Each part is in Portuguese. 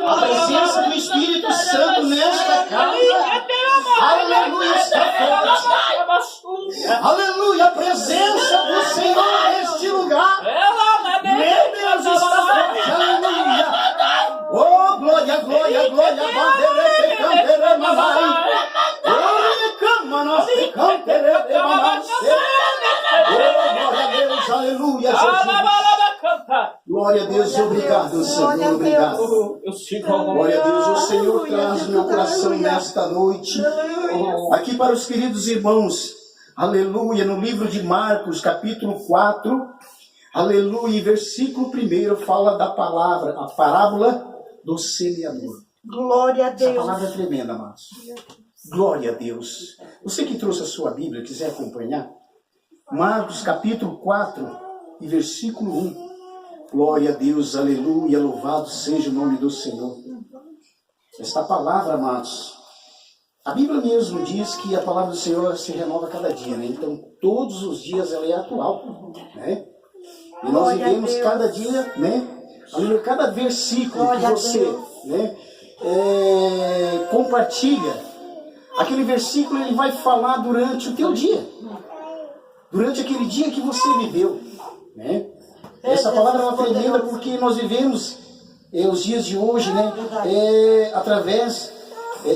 A presença do Espírito Santo nesta casa. Aleluia, está forte. Aleluia, a presença do Senhor neste lugar. Meu Deus, está forte. Aleluia. Oh, glória, glória, glória. Bandeira, canteira, mamãe. Oh, cama, nós canteira, mamãe. Oh, glória a Deus, aleluia, Jesus. Glória a Deus, obrigado, Senhor, obrigado. Glória a Deus, o Senhor traz meu coração nesta noite, aqui para os queridos irmãos, aleluia, no livro de Marcos, capítulo 4, aleluia, versículo 1, fala da palavra, a parábola do semeador. Glória a Deus. Essa palavra é tremenda, amados. Glória a Deus. Você que trouxe a sua Bíblia, quiser acompanhar, Marcos, capítulo 4, e versículo 1. Glória a Deus, aleluia, louvado seja o nome do Senhor. Esta palavra, amados, a Bíblia mesmo diz que a palavra do Senhor se renova cada dia, né? Então, todos os dias ela é atual, né? E nós vivemos cada dia, né? Aleluia, cada versículo que você, né, compartilha, aquele versículo ele vai falar durante o teu dia, durante aquele dia que você viveu, né? Essa palavra é tremenda porque nós vivemos os dias de hoje, né? Através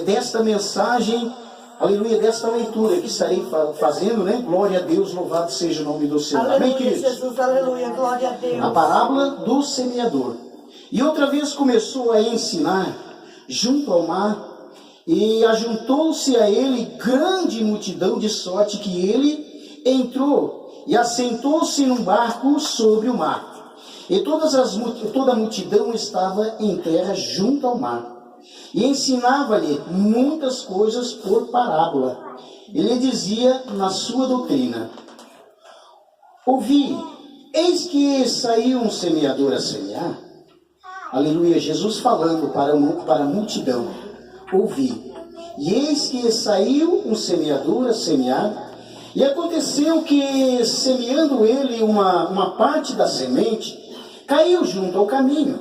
desta mensagem, aleluia, desta leitura que estarei fazendo, né? Glória a Deus, louvado seja o nome do Senhor. Aleluia, amém, queridos? Jesus, aleluia, glória a Deus. A parábola do semeador. E outra vez começou a ensinar junto ao mar, e ajuntou-se a ele grande multidão, de sorte que ele entrou e assentou-se num barco sobre o mar. E toda a multidão estava em terra junto ao mar. E ensinava-lhe muitas coisas por parábola. Ele dizia na sua doutrina: ouvi, eis que saiu um semeador a semear. Aleluia, Jesus falando para a multidão. Ouvi, e eis que saiu um semeador a semear. E aconteceu que, semeando ele uma parte da semente, caiu junto ao caminho.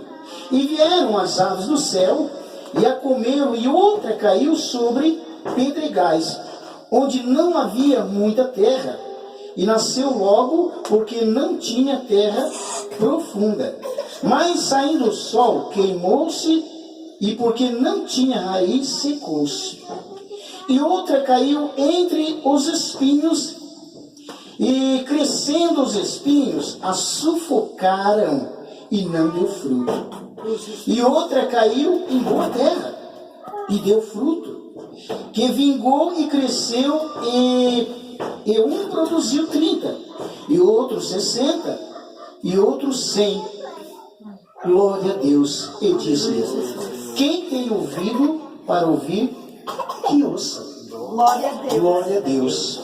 E vieram as aves do céu e a comeram, e outra caiu sobre pedregais, onde não havia muita terra. E nasceu logo, porque não tinha terra profunda. Mas saindo o sol, queimou-se, e porque não tinha raiz, secou-se. E outra caiu entre os espinhos, e crescendo os espinhos, a sufocaram, e não deu fruto. E outra caiu em boa terra, e deu fruto, que vingou e cresceu, e um produziu 30, e outro 60, e outro 100. Glória a Deus. E disse: quem tem ouvido para ouvir, que ouça. Glória a Deus. Glória a Deus.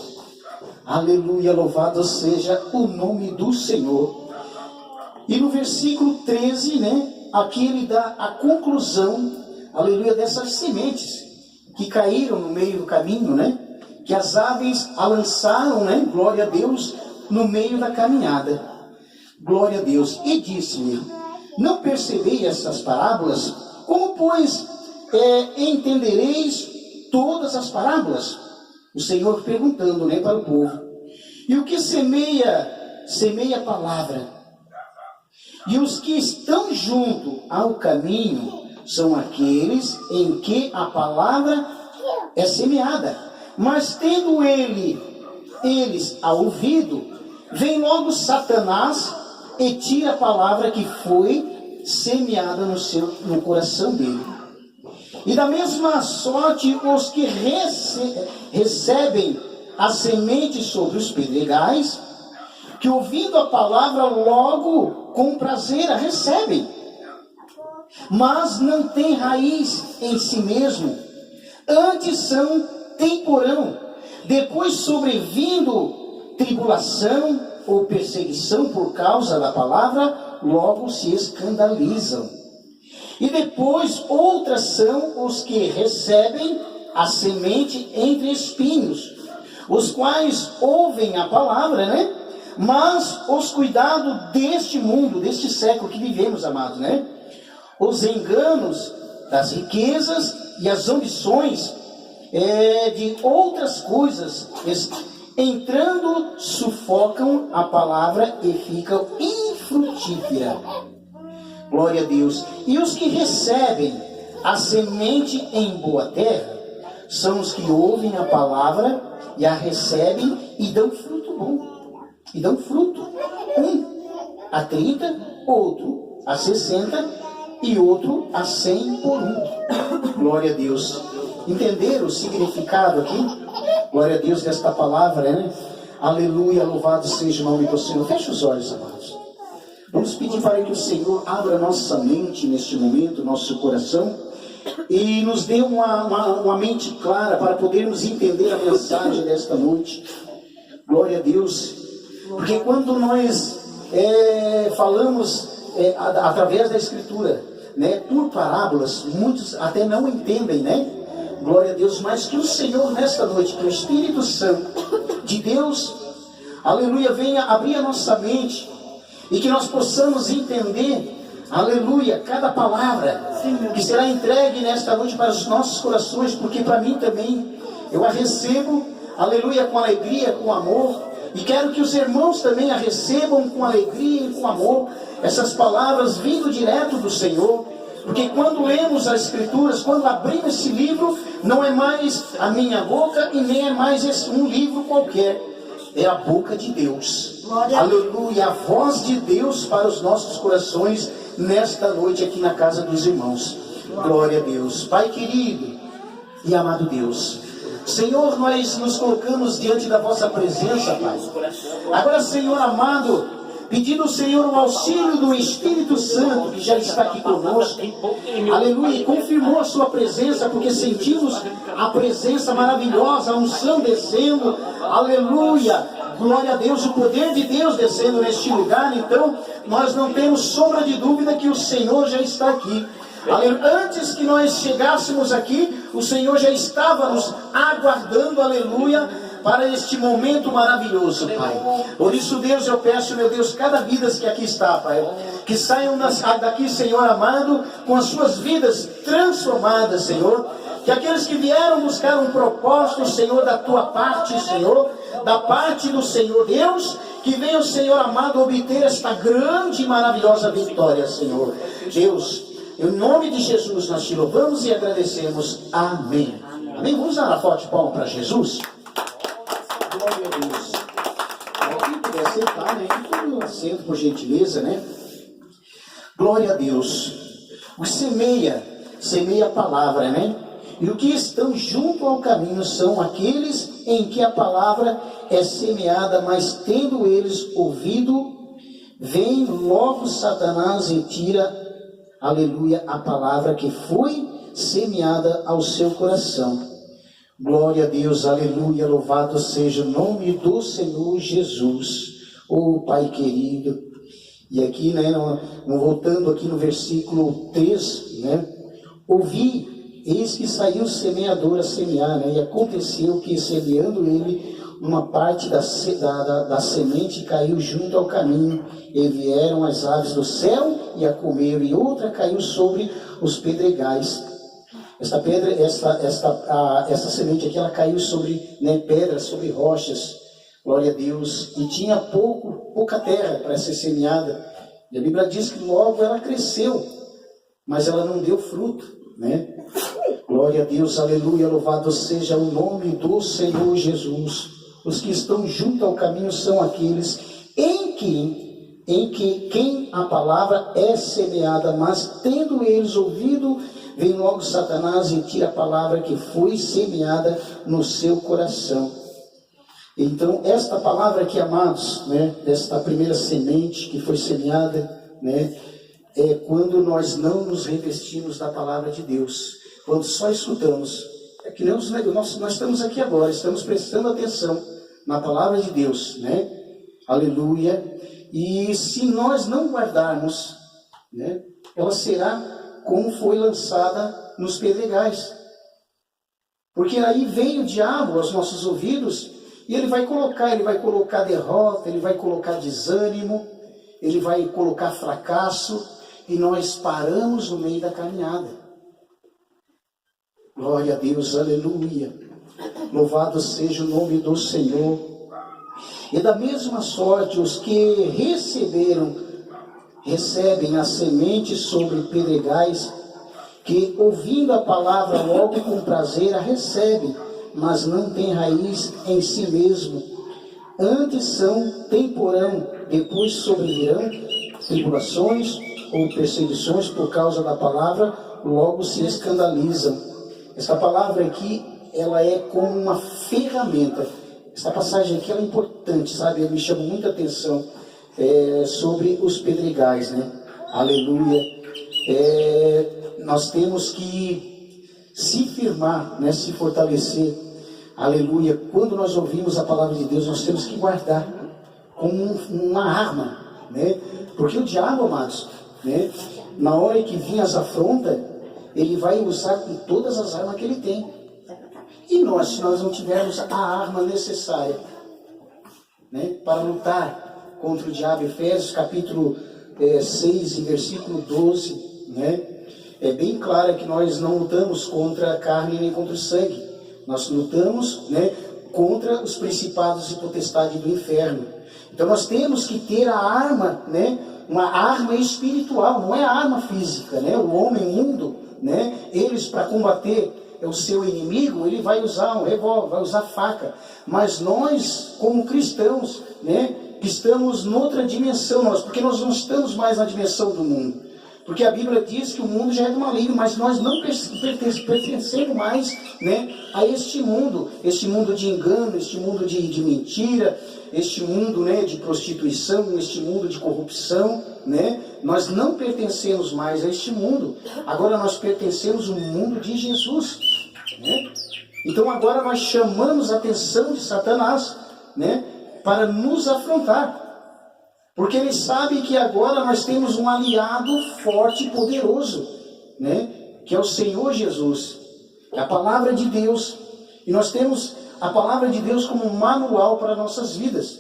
Aleluia, louvado seja o nome do Senhor. E no versículo 13, né, aqui ele dá a conclusão, aleluia, dessas sementes que caíram no meio do caminho, né, que as aves a lançaram, né, glória a Deus, no meio da caminhada. Glória a Deus. E disse-lhe: não percebeis essas parábolas? Como, pois, entendereis todas as parábolas? O Senhor perguntando, né, para o povo. E o que semeia, semeia a palavra. E os que estão junto ao caminho são aqueles em que a palavra é semeada. Mas tendo eles a ouvido, vem logo Satanás e tira a palavra que foi semeada no coração dele. E da mesma sorte os que recebem a semente sobre os pedregais, que ouvindo a palavra logo com prazer a recebem, mas não têm raiz em si mesmo, antes são temporão, depois sobrevindo tribulação ou perseguição por causa da palavra, logo se escandalizam. E depois outras são os que recebem a semente entre espinhos, os quais ouvem a palavra, né? Mas os cuidados deste mundo, deste século que vivemos, amados, né? Os enganos das riquezas e as ambições de outras coisas, entrando, sufocam a palavra e ficam infrutífera. Glória a Deus. E os que recebem a semente em boa terra são os que ouvem a palavra e a recebem e dão fruto bom. E dão fruto. Um a 30, outro a 60 e outro a 100 por um. Glória a Deus. Entenderam o significado aqui? Glória a Deus desta palavra, né? Aleluia, louvado seja o nome do Senhor. Feche os olhos, amados. Vamos pedir para que o Senhor abra nossa mente neste momento, nosso coração, e nos dê uma mente clara para podermos entender a mensagem desta noite. Glória a Deus. Porque quando nós falamos através da Escritura, né, por parábolas, muitos até não entendem, né? Glória a Deus, mas que o Senhor nesta noite, que o Espírito Santo de Deus, aleluia, venha abrir a nossa mente e que nós possamos entender, aleluia, cada palavra que será entregue nesta noite para os nossos corações, porque para mim também, eu a recebo, aleluia, com alegria, com amor, e quero que os irmãos também a recebam com alegria e com amor, essas palavras vindo direto do Senhor, porque quando lemos as Escrituras, quando abrimos esse livro, não é mais a minha boca e nem é mais um livro qualquer, é a boca de Deus. Aleluia, a voz de Deus para os nossos corações nesta noite aqui na casa dos irmãos. Glória a Deus. Pai querido e amado Deus, Senhor, nós nos colocamos diante da vossa presença, Pai. Agora, Senhor amado, pedindo ao Senhor o auxílio do Espírito Santo, que já está aqui conosco, aleluia, e confirmou a sua presença, porque sentimos a presença maravilhosa, a unção descendo, aleluia, glória a Deus, o poder de Deus descendo neste lugar. Então, nós não temos sombra de dúvida que o Senhor já está aqui. Antes que nós chegássemos aqui, o Senhor já estava nos aguardando, aleluia, para este momento maravilhoso, Pai. Por isso, Deus, eu peço, meu Deus, cada vida que aqui está, Pai, que saiam daqui, Senhor amado, com as suas vidas transformadas, Senhor. Que aqueles que vieram buscar um propósito, Senhor, da tua parte, Senhor, da parte do Senhor Deus, que venham, Senhor amado, obter esta grande e maravilhosa vitória, Senhor. Deus, em nome de Jesus nós te louvamos e agradecemos. Amém. Amém. Vamos dar uma forte palma para Jesus. Glória a Deus. Quem puder sentar, né? Tome um assento, por gentileza, né? Glória a Deus. O semeia a palavra, né? E o que estão junto ao caminho são aqueles em que a palavra é semeada, mas tendo eles ouvido, vem logo Satanás e tira, aleluia, a palavra que foi semeada ao seu coração. Glória a Deus, aleluia, louvado seja o nome do Senhor Jesus. Oh, Pai querido. E aqui, né, voltando aqui no versículo 3, né, ouvi, eis que saiu o semeador a semear, né, e aconteceu que, semeando ele, uma parte da semente caiu junto ao caminho, e vieram as aves do céu e a comeram, e outra caiu sobre os pedregais. Essa semente aqui, ela caiu sobre, né, pedras, sobre rochas. Glória a Deus. E tinha pouca terra para ser semeada. E a Bíblia diz que logo ela cresceu, mas ela não deu fruto, né? Glória a Deus, aleluia, louvado seja o nome do Senhor Jesus. Os que estão junto ao caminho são aqueles em que quem a palavra é semeada, mas tendo eles ouvido, vem logo Satanás e tira a palavra que foi semeada no seu coração. Então, esta palavra aqui, amados, né, desta primeira semente que foi semeada, né, é quando nós não nos revestimos da palavra de Deus, quando só escutamos. É que nós estamos aqui agora, estamos prestando atenção na palavra de Deus, né, aleluia, e se nós não guardarmos, né, ela será como foi lançada nos pedregais, porque aí vem o diabo aos nossos ouvidos, e ele vai colocar derrota, ele vai colocar desânimo, ele vai colocar fracasso, e nós paramos no meio da caminhada. Glória a Deus, aleluia. Louvado seja o nome do Senhor. E da mesma sorte, os que recebem a semente sobre pedregais, que ouvindo a palavra logo com prazer a recebem, mas não tem raiz em si mesmo. Antes são temporão, depois sobrevirão tribulações ou perseguições por causa da palavra, logo se escandalizam. Essa palavra aqui, ela é como uma ferramenta. Essa passagem aqui ela é importante, sabe? Me chama muita atenção sobre os pedregais, né? Aleluia. Nós temos que se firmar, né? Se fortalecer. Aleluia. Quando nós ouvimos a palavra de Deus, nós temos que guardar como uma arma, né? Porque o diabo, amados, né? Na hora que vir as afrontas, ele vai usar com todas as armas que ele tem. E nós, se nós não tivermos a arma necessária, né, para lutar contra o diabo, Efésios capítulo 6 e versículo 12, né, é bem claro que nós não lutamos contra a carne nem contra o sangue. Nós lutamos, né, contra os principados e potestades do inferno. Então nós temos que ter a arma, né, uma arma espiritual, não é a arma física, né? O homem imundo, né, eles para combater o seu inimigo, ele vai usar um revólver, vai usar faca. Mas nós, como cristãos, né, estamos noutra dimensão, porque nós não estamos mais na dimensão do mundo. Porque a Bíblia diz que o mundo já é do maligno, mas nós não pertencemos mais, né, a este mundo de engano, este mundo de mentira, este mundo, né, de prostituição, este mundo de corrupção, né? Nós não pertencemos mais a este mundo. Agora nós pertencemos ao mundo de Jesus, né? Então agora nós chamamos a atenção de Satanás, né, para nos afrontar. Porque ele sabe que agora nós temos um aliado forte e poderoso, né? Que é o Senhor Jesus, que é a palavra de Deus. E nós temos a palavra de Deus como um manual para nossas vidas,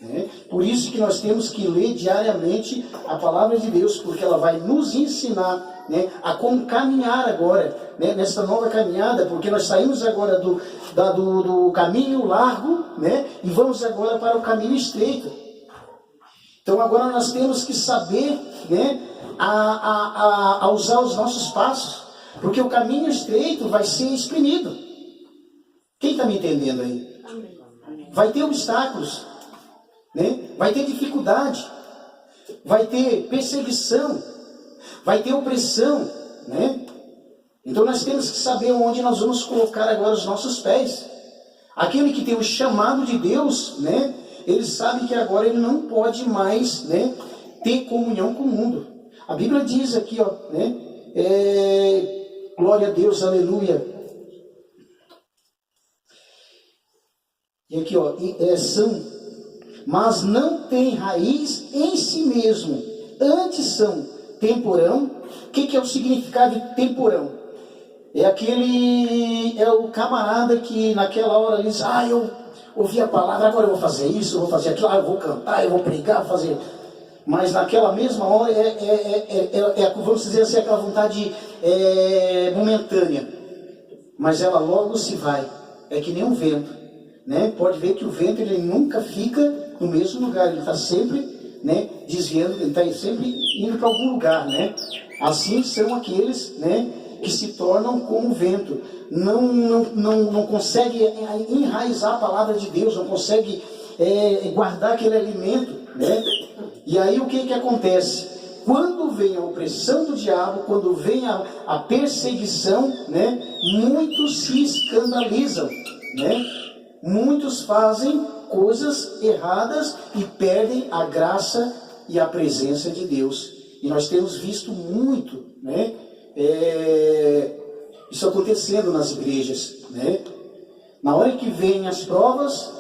né? Por isso que nós temos que ler diariamente a palavra de Deus, porque ela vai nos ensinar, né, a como caminhar agora, né, nessa nova caminhada, porque nós saímos agora do caminho largo, né, e vamos agora para o caminho estreito. Então agora nós temos que saber, né, a usar os nossos passos, porque o caminho estreito vai ser espremido. Quem está me entendendo aí? Vai ter obstáculos, né? Vai ter dificuldade, vai ter perseguição, vai ter opressão, né? Então nós temos que saber onde nós vamos colocar agora os nossos pés. Aquele que tem o chamado de Deus, né, ele sabe que agora ele não pode mais, né, ter comunhão com o mundo. A Bíblia diz aqui, ó, né, glória a Deus, aleluia. E aqui, ó, mas não tem raiz em si mesmo, antes são temporão. O que é o significado de temporão? É o camarada que naquela hora diz, eu ouvi a palavra, agora eu vou fazer isso, eu vou fazer aquilo, eu vou cantar, eu vou pregar, vou fazer. Mas naquela mesma hora vamos dizer assim, aquela vontade momentânea. Mas ela logo se vai. É que nem um vento, né? Pode ver que o vento ele nunca fica no mesmo lugar, ele está sempre, né, desviando, ele está sempre indo para algum lugar, né? Assim são aqueles, né, que se tornam como o vento, não consegue enraizar a palavra de Deus, não consegue guardar aquele alimento, né? E aí o que acontece? Quando vem a opressão do diabo, quando vem a perseguição, né, muitos se escandalizam, né? Muitos fazem coisas erradas e perdem a graça e a presença de Deus. E nós temos visto muito, né, isso acontecendo nas igrejas, né? Na hora que vem as provas,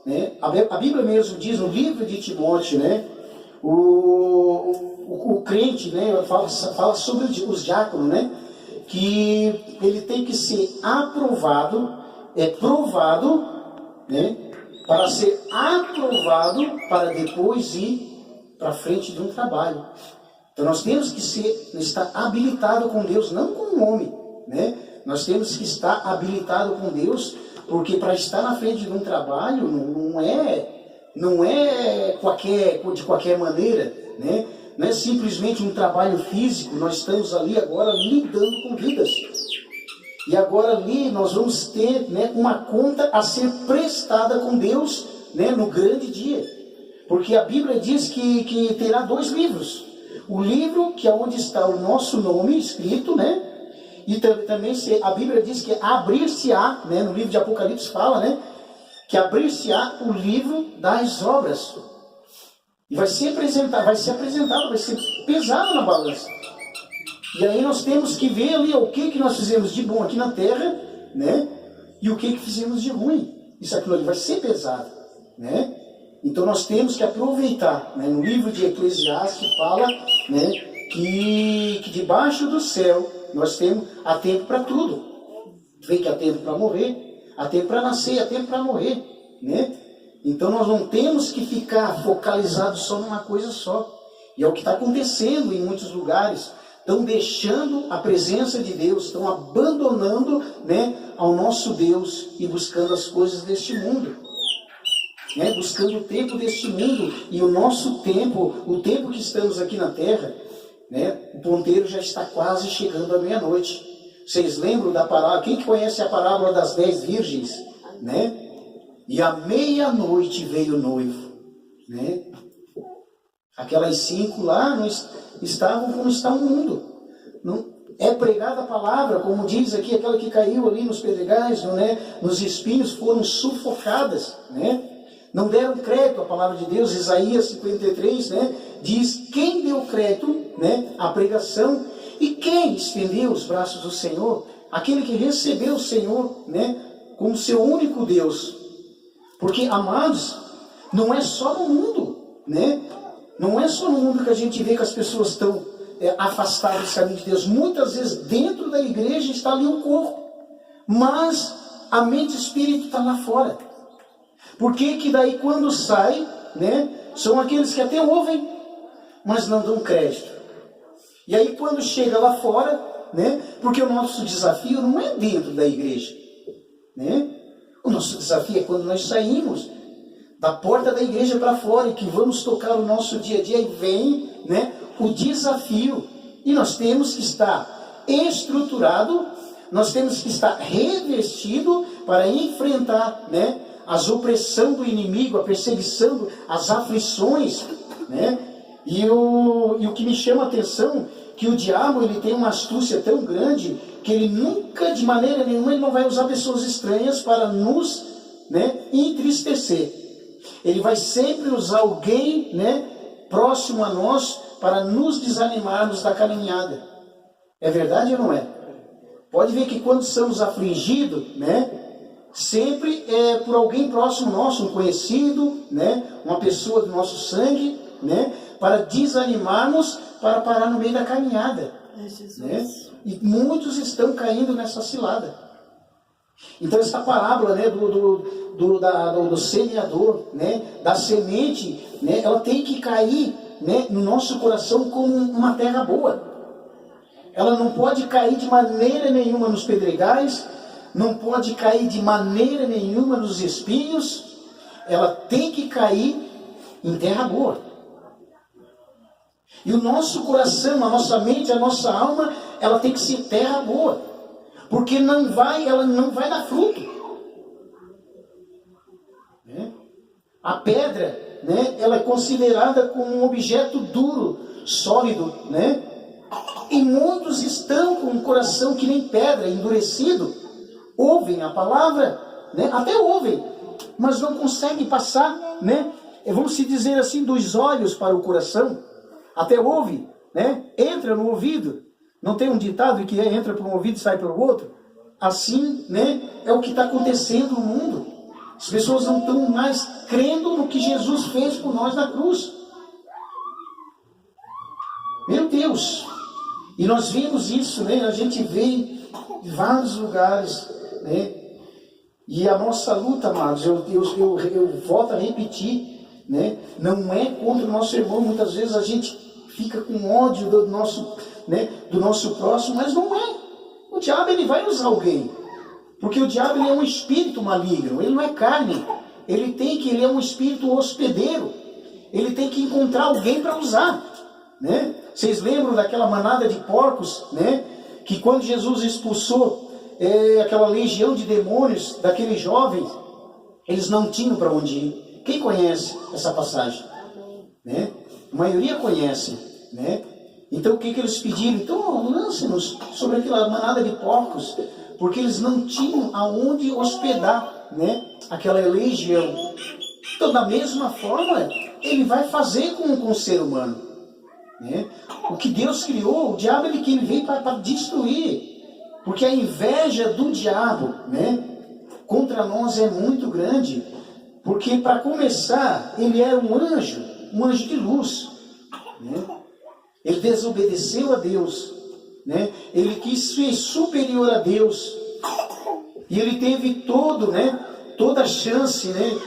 né, a Bíblia mesmo diz no livro de Timóteo, né, o crente, né, fala sobre os diáconos, né, que ele tem que ser provado, né, para ser aprovado para depois ir para frente de um trabalho. Então nós temos que estar habilitado com Deus, não com o homem, né? Nós temos que estar habilitado com Deus, porque para estar na frente de um trabalho não é de qualquer maneira, né? Não é simplesmente um trabalho físico. Nós estamos ali agora lidando com vidas. E agora ali nós vamos ter, né, uma conta a ser prestada com Deus, né, no grande dia. Porque a Bíblia diz que terá 2 livros. O livro que é onde está o nosso nome escrito, né? E também a Bíblia diz que abrir-se-á, né, no livro de Apocalipse fala, né, que abrir-se-á o livro das obras. E vai ser apresentado, vai ser pesado na balança. E aí nós temos que ver ali o que nós fizemos de bom aqui na terra, né? E o que fizemos de ruim. Isso aquilo ali vai ser pesado, né? Então nós temos que aproveitar, né? No livro de Eclesiastes fala, né, que debaixo do céu há tempo para tudo. Vê que há tempo para morrer, há tempo para nascer, há tempo para morrer, né? Então nós não temos que ficar focalizados só numa coisa só. E é o que está acontecendo em muitos lugares. Estão deixando a presença de Deus, estão abandonando, né, ao nosso Deus e buscando as coisas deste mundo. Né, buscando o tempo deste mundo. E o nosso tempo, o tempo que estamos aqui na terra, né, o ponteiro já está quase chegando à meia-noite. Vocês lembram da parábola? Quem que conhece a parábola das 10 virgens? Né? E à meia-noite veio o noivo, né? Aquelas 5 lá não estavam como está o mundo. Não, é pregada a palavra, como diz aqui, aquela que caiu ali nos pedregais, né? Nos espinhos, foram sufocadas, né? Não deram crédito à palavra de Deus. Isaías 53, né, diz: quem deu crédito, né, à pregação, e quem estendeu os braços do Senhor? Aquele que recebeu o Senhor, né, como seu único Deus. Porque, amados, não é só no mundo, né? Não é só no mundo que a gente vê que as pessoas estão afastadas do caminho de Deus. Muitas vezes dentro da igreja está ali um corpo, mas a mente e o espírito está lá fora. Por que daí quando sai, né, são aqueles que até ouvem, mas não dão crédito. E aí quando chega lá fora, né, porque o nosso desafio não é dentro da igreja, né? O nosso desafio é quando nós saímos da porta da igreja para fora e que vamos tocar o nosso dia a dia, e vem, né, o desafio. E nós temos que estar estruturado, nós temos que estar revestido para enfrentar, né, as opressões do inimigo, a perseguição, as aflições, né? E o que me chama a atenção, que o diabo ele tem uma astúcia tão grande, que ele nunca, de maneira nenhuma, ele não vai usar pessoas estranhas para nos, né, entristecer. Ele vai sempre usar alguém, né, próximo a nós para nos desanimarmos da caminhada. É verdade ou não é? Pode ver que quando somos afligidos, né, sempre é por alguém próximo nosso, um conhecido, né, uma pessoa do nosso sangue, né, para desanimarmos, para parar no meio da caminhada. Né? E muitos estão caindo nessa cilada. Então essa parábola, né, do semeador, né, da semente, né, ela tem que cair, né, no nosso coração como uma terra boa. Ela não pode cair de maneira nenhuma nos pedregais, não pode cair de maneira nenhuma nos espinhos. Ela tem que cair em terra boa. E o nosso coração, a nossa mente, a nossa alma, ela tem que ser terra boa. Porque ela não vai dar fruto. Né? A pedra, né, ela é considerada como um objeto duro, sólido, né? E muitos estão com um coração que nem pedra, endurecido. Ouvem a palavra, né? Até ouvem, mas não conseguem passar, né? Vamos se dizer assim, dos olhos para o coração. Até ouve, né? Entra no ouvido. Não tem um ditado que entra por um ouvido e sai pelo outro? Assim, né, é o que está acontecendo no mundo. As pessoas não estão mais crendo no que Jesus fez por nós na cruz. Meu Deus! E nós vimos isso, né? A gente vê em vários lugares, né? E a nossa luta, amados, eu volto a repetir, né? Não é contra o nosso irmão. Muitas vezes a gente fica com ódio do nosso, né, do nosso próximo, mas não é. O diabo ele vai usar alguém. Porque o diabo ele é um espírito maligno, ele não é carne. Ele é um espírito hospedeiro. Ele tem que encontrar alguém para usar, né? Vocês lembram daquela manada de porcos, né? Que quando Jesus expulsou aquela legião de demônios daqueles jovens, eles não tinham para onde ir. Quem conhece essa passagem? Né? A maioria conhece, né? Então o que eles pediram? Então lance-nos sobre aquela manada de porcos, porque eles não tinham aonde hospedar, né? Aquela legião. Então da mesma forma, ele vai fazer com o ser humano, né? O que Deus criou, o diabo ele veio para destruir. Porque a inveja do diabo, né, contra nós é muito grande. Porque, para começar, ele era um anjo de luz, né? Ele desobedeceu a Deus, né? Ele quis ser superior a Deus. E ele teve toda a chance, né,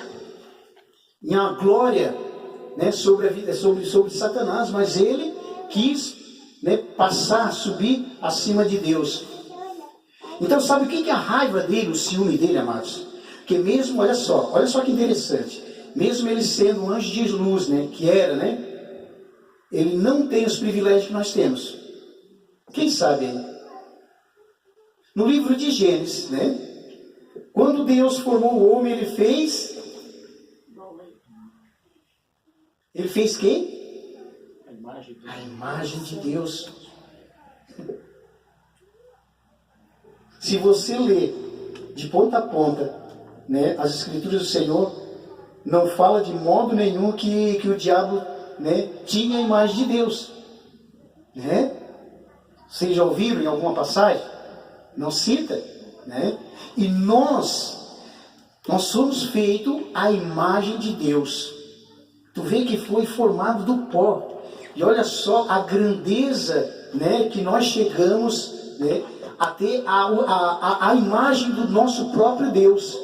e a glória, né, sobre a vida, sobre Satanás. Mas ele quis, né, subir acima de Deus. Então, sabe o que é a raiva dele, o ciúme dele, amados? Porque mesmo, olha só que interessante. Mesmo ele sendo um anjo de luz, né, que era, né, ele não tem os privilégios que nós temos. Quem sabe aí? No livro de Gênesis, né, quando Deus formou o homem, ele fez quem? A imagem de Deus. Se você ler de ponta a ponta, né, as escrituras do Senhor, não fala de modo nenhum que o diabo, né, tinha a imagem de Deus, né? Vocês já ouviram em alguma passagem? Não cita, né? E nós somos feitos à imagem de Deus. Tu vê que foi formado do pó. E olha só a grandeza, né, que nós chegamos, né, a ter a imagem do nosso próprio Deus.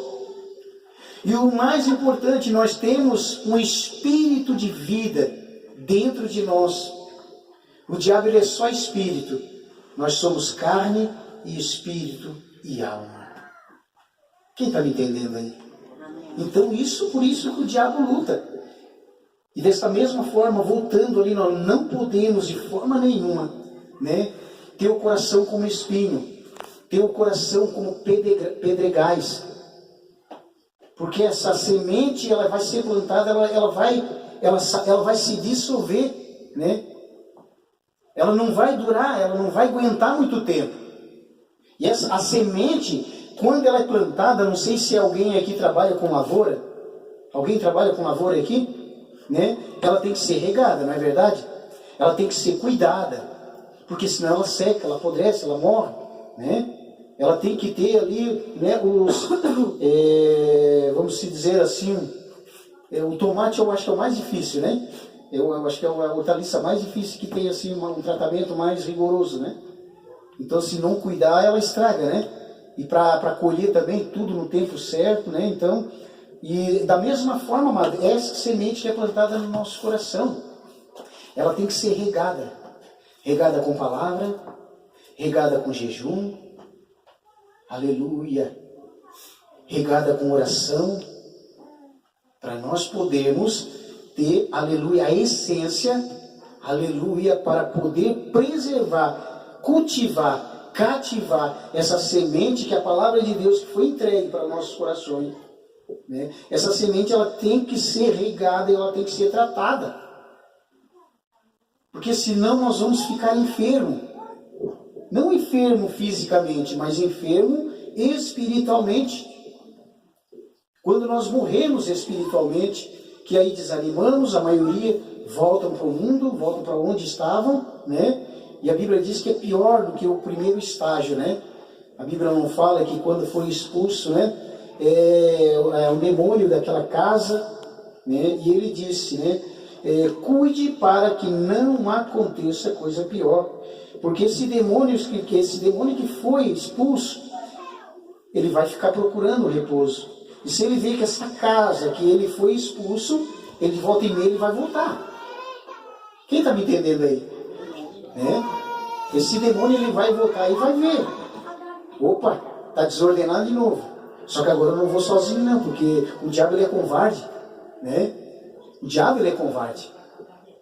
E o mais importante, nós temos um espírito de vida dentro de nós. O diabo ele é só espírito. Nós somos carne e espírito e alma. Quem está me entendendo aí? Então por isso que o diabo luta. E desta mesma forma, voltando ali, nós não podemos de forma nenhuma, né, ter o coração como espinho, ter o coração como pedregais. Porque essa semente, ela vai ser plantada, ela vai se dissolver, né? Ela não vai durar, ela não vai aguentar muito tempo. E a semente, quando ela é plantada, não sei se alguém aqui trabalha com lavoura. Alguém trabalha com lavoura aqui? Né? Ela tem que ser regada, não é verdade? Ela tem que ser cuidada, porque senão ela seca, ela apodrece, ela morre, né? Ela tem que ter ali, né, vamos dizer assim, o tomate eu acho que é o mais difícil, né? Eu acho que é a hortaliça mais difícil, que tem assim um tratamento mais rigoroso, né? Então, se não cuidar, ela estraga, né? E para colher também tudo no tempo certo, né? Então, e da mesma forma, amado, essa semente que é plantada no nosso coração, ela tem que ser regada. Regada com palavra, regada com jejum, aleluia, regada com oração, para nós podermos ter, aleluia, a essência, aleluia, para poder preservar, cultivar, cativar essa semente que é a palavra de Deus que foi entregue para nossos corações, né? Essa semente ela tem que ser regada e ela tem que ser tratada, porque senão nós vamos ficar enfermos. Não enfermo fisicamente, mas enfermo espiritualmente. Quando nós morremos espiritualmente, que aí desanimamos, a maioria voltam para o mundo, voltam para onde estavam, né? E a Bíblia diz que é pior do que o primeiro estágio, né? A Bíblia não fala que quando foi expulso, né, o demônio daquela casa, né? E ele disse, né, cuide para que não aconteça coisa pior. Porque esse demônio que foi expulso, ele vai ficar procurando repouso. E se ele vê que essa casa que ele foi expulso, ele volta e meia, ele vai voltar. Quem está me entendendo aí? Esse demônio ele vai voltar e vai ver. Opa, está desordenado de novo. Só que agora eu não vou sozinho não, porque o diabo ele é covarde, né? O diabo ele é covarde.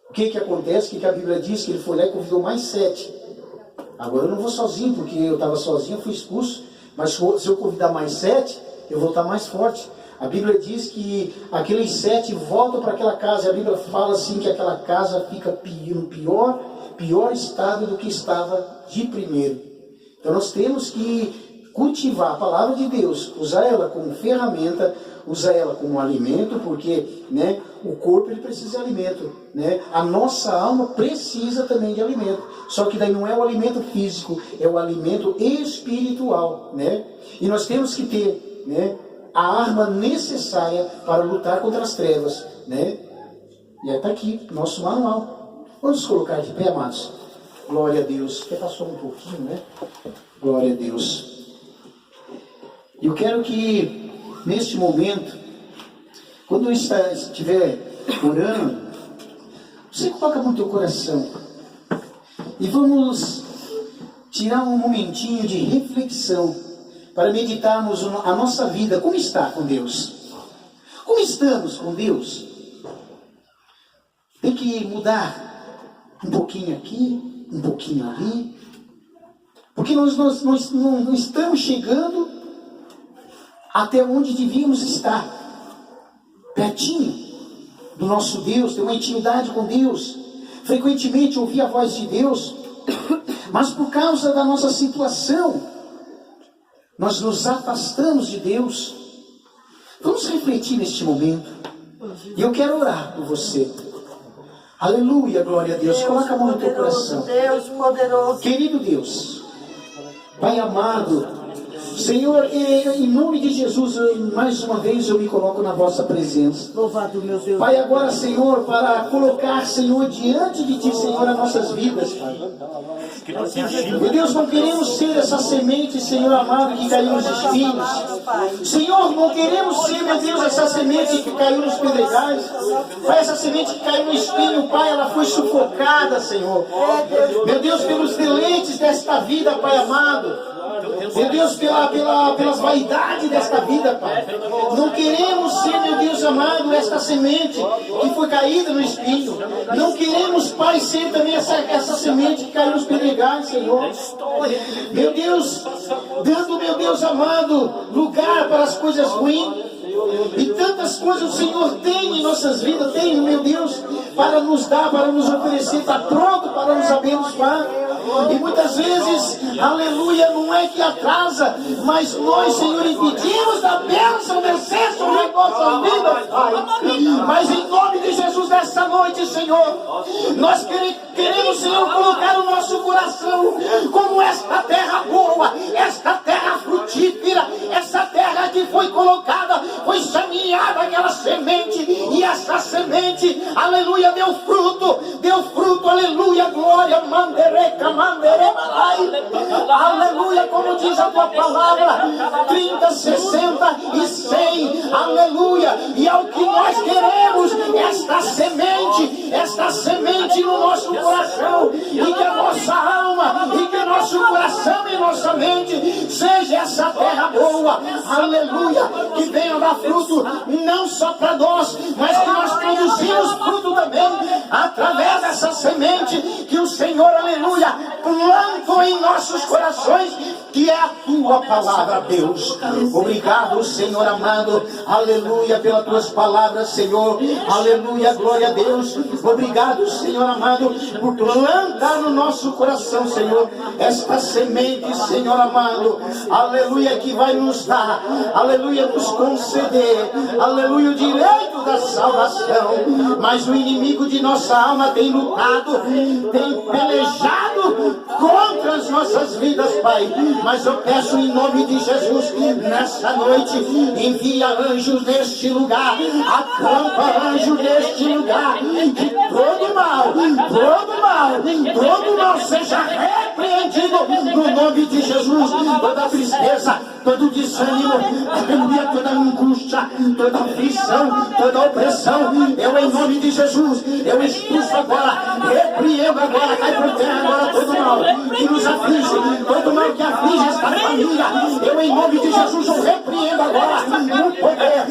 O que acontece? O que a Bíblia diz? Que ele foi lá e convidou mais 7. Agora eu não vou sozinho, porque eu estava sozinho, eu fui expulso. Mas se eu convidar mais 7, eu vou estar mais forte. A Bíblia diz que aqueles 7 voltam para aquela casa. E a Bíblia fala assim que aquela casa fica no pior estado do que estava de primeiro. Então nós temos que cultivar a palavra de Deus, usar ela como ferramenta, usar ela como alimento, porque, né, o corpo ele precisa de alimento, né? A nossa alma precisa também de alimento. Só que daí não é o alimento físico, é o alimento espiritual, né? E nós temos que ter, né, a arma necessária para lutar contra as trevas, né? E está aqui, nosso manual. Vamos nos colocar de pé, amados. Glória a Deus. Até passou um pouquinho, né? Glória a Deus. Eu quero que, neste momento, quando eu estiver orando, você coloca no teu coração. E vamos tirar um momentinho de reflexão para meditarmos a nossa vida. Como está com Deus? Como estamos com Deus? Tem que mudar um pouquinho aqui, um pouquinho ali. Porque nós não estamos chegando até onde devíamos estar. Pertinho do nosso Deus, ter uma intimidade com Deus. Frequentemente ouvir a voz de Deus. Mas por causa da nossa situação, nós nos afastamos de Deus. Vamos refletir neste momento. E eu quero orar por você. Aleluia, glória a Deus. Coloca a mão no teu coração. Deus poderoso. Querido Deus, Pai amado, Senhor, em nome de Jesus, mais uma vez eu me coloco na vossa presença. Louvado, meu Deus. Pai, agora, Senhor, para colocar, Senhor, diante de Ti, Senhor, as nossas vidas, Pai. Meu Deus, não queremos ser essa semente, Senhor amado, que caiu nos espinhos. Senhor, não queremos ser, meu Deus, essa semente que caiu nos pedregais. Pai, essa semente que caiu no espinho, Pai, ela foi sufocada, Senhor. Meu Deus, pelos deleites desta vida, Pai amado. Meu Deus, pelas vaidades desta vida, Pai. Não queremos ser, meu Deus amado, esta semente que foi caída no espinho. Não queremos, Pai, ser também essa semente que caiu nos pedregais, Senhor. Meu Deus, dando, meu Deus amado, lugar para as coisas ruins. E tantas coisas o Senhor tem em nossas vidas, tem, meu Deus, para nos dar, para nos oferecer, está pronto para nos abençoar. E muitas vezes, aleluia, não é que atrasa, mas nós, Senhor, impedimos da bênção descer sobre a nossa vida, Pai. Mas em nome de Jesus, nessa noite, Senhor, nós queremos, Senhor, colocar o nosso coração como esta terra boa, esta terra frutífera, essa terra que foi colocada, foi semeada aquela semente, e essa semente, aleluia, deu fruto, aleluia, glória, mandereca, aleluia, como diz a tua palavra, 30, 60 e 100, aleluia, e é o que nós queremos, esta semente no nosso coração, e que a nossa alma, e que nosso coração e nossa mente seja essa terra boa, aleluia, que venha dar fruto, não só para nós, mas que nós produzimos fruto também, através dessa semente que o Senhor, aleluia, plantou em nossos corações, que é a tua palavra, Deus. Obrigado, Senhor amado, aleluia, pelas tuas palavras, Senhor, aleluia, glória a Deus. Obrigado, Senhor amado, por plantar no nosso coração, Senhor, esta semente, Senhor amado, aleluia, que vai nos dar, aleluia, nos conceder, aleluia, o direito da salvação. Mas o inimigo de nossa alma tem lutado, tem pelejado contra as nossas vidas, Pai. Mas eu peço em nome de Jesus, nessa noite, envia anjos neste lugar, acampa anjos neste lugar, que todo mal seja repreendido no nome de Jesus. Toda tristeza, todo desânimo, toda angústia, toda aflição, toda opressão, eu em nome de Jesus, eu expulso agora, repreendo agora, cai por terra agora todo mal que nos aflige, todo mal que aflige esta família. Eu, em nome de Jesus, eu repreendo agora no poder